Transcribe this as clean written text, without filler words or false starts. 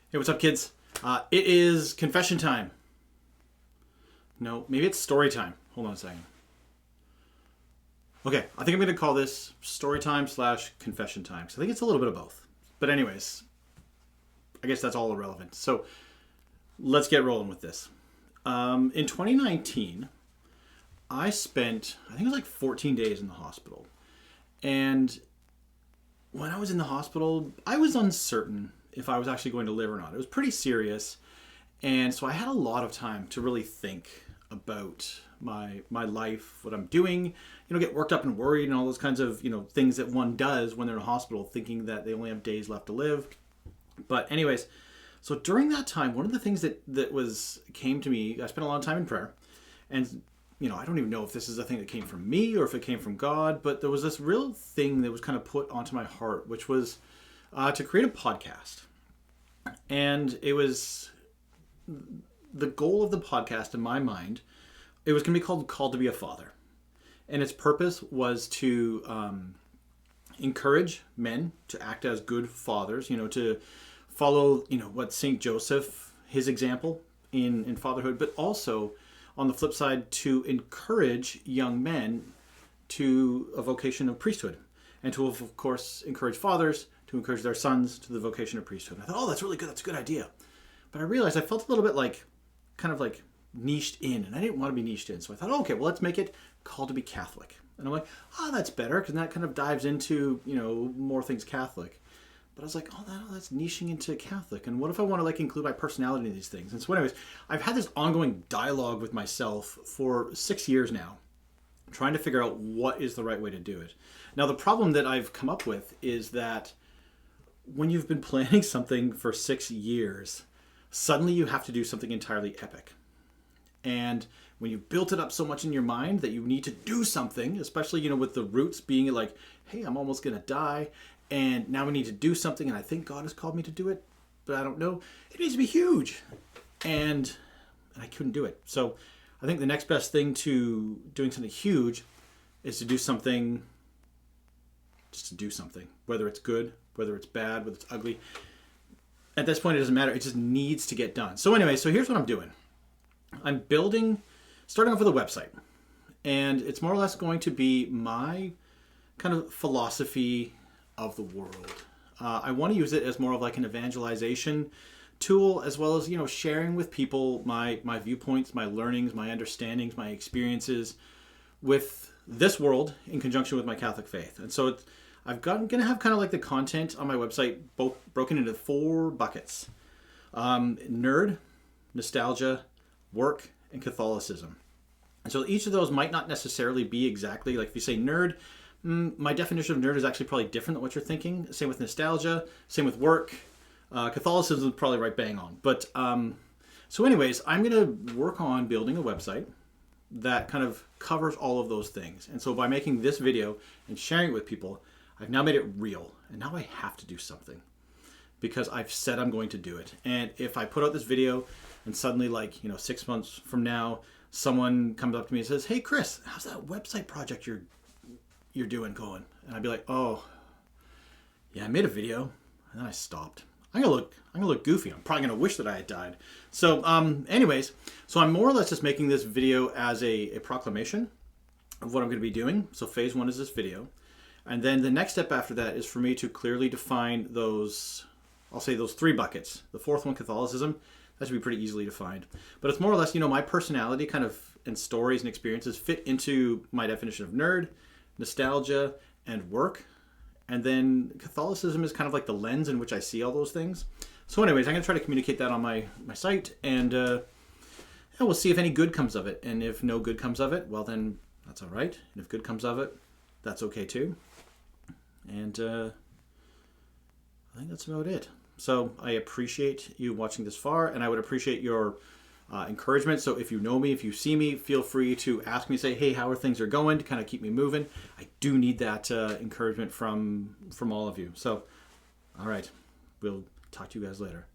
Hey, what's up, kids? It is confession time. No, maybe it's story time. Hold on a second. Okay, I think I'm going to call this story time / confession time. So I think it's a little bit of both. But anyways, I guess that's all irrelevant. So let's get rolling with this. In 2019, I spent, I think it was like 14 days in the hospital. And when I was in the hospital, I was uncertain if I was actually going to live or not. It was pretty serious. And so I had a lot of time to really think about my life, what I'm doing, get worked up and worried and all those kinds of, things that one does when they're in a hospital, thinking that they only have days left to live. But anyways, so during that time, one of the things that came to me, I spent a lot of time in prayer. And, I don't even know if this is a thing that came from me or if it came from God, but there was this real thing that was kind of put onto my heart, which was to create a podcast. And it was the goal of the podcast in my mind. It was going to be Called to be a Father. And its purpose was to encourage men to act as good fathers, to follow, what St. Joseph, his example in fatherhood, but also on the flip side to encourage young men to a vocation of priesthood, and to, of course, encourage fathers to encourage their sons to the vocation of priesthood. And I thought, oh, that's really good. That's a good idea. But I realized I felt a little bit kind of niched in, and I didn't want to be niched in. So I thought, oh, okay, well, let's make it Called to be Catholic. And I'm like, that's better, because that kind of dives into, more things Catholic. But I was like, that's niching into Catholic. And what if I want to include my personality in these things? And so anyways, I've had this ongoing dialogue with myself for 6 years now, trying to figure out what is the right way to do it. Now, the problem that I've come up with is that when you've been planning something for 6 years, suddenly you have to do something entirely epic. And when you've built it up so much in your mind that you need to do something, especially, with the roots being like, hey, I'm almost going to die, and now we need to do something, and I think God has called me to do it, but I don't know. It needs to be huge. And I couldn't do it. So I think the next best thing to doing something huge is to do something, just to do something, whether it's good, whether it's bad, whether it's ugly. At this point, it doesn't matter. It just needs to get done. So anyway, so here's what I'm doing. I'm starting off with a website. And it's more or less going to be my kind of philosophy of the world. I want to use it as more of an evangelization tool, as well as, sharing with people my viewpoints, my learnings, my understandings, my experiences with this world in conjunction with my Catholic faith. And so I'm going to have kind of the content on my website both broken into 4 buckets. Nerd, nostalgia, work, and Catholicism. And so each of those might not necessarily be exactly, if you say nerd, my definition of nerd is actually probably different than what you're thinking. Same with nostalgia, same with work. Catholicism is probably right bang on. But so anyways, I'm going to work on building a website that kind of covers all of those things. And so by making this video and sharing it with people, I've now made it real. And now I have to do something because I've said I'm going to do it. And if I put out this video and suddenly 6 months from now, someone comes up to me and says, hey, Chris, how's that website project you're doing going? And I'd be like, oh, yeah, I made a video and then I stopped. I'm gonna look goofy. I'm probably gonna wish that I had died. So anyways, so I'm more or less just making this video as a proclamation of what I'm gonna be doing. So phase 1 is this video. And then the next step after that is for me to clearly define those 3 buckets. The 4th one, Catholicism, that should be pretty easily defined. But it's more or less, my personality kind of and stories and experiences fit into my definition of nerd, nostalgia, and work. And then Catholicism is kind of the lens in which I see all those things. So anyways, I'm going to try to communicate that on my site, and we'll see if any good comes of it. And if no good comes of it, well then that's all right. And if good comes of it, that's okay too. And I think that's about it. So I appreciate you watching this far, and I would appreciate your encouragement. So if you know me, if you see me, feel free to ask me, say, hey, how are things going, to kind of keep me moving. I do need that encouragement from all of you. So, all right, we'll talk to you guys later.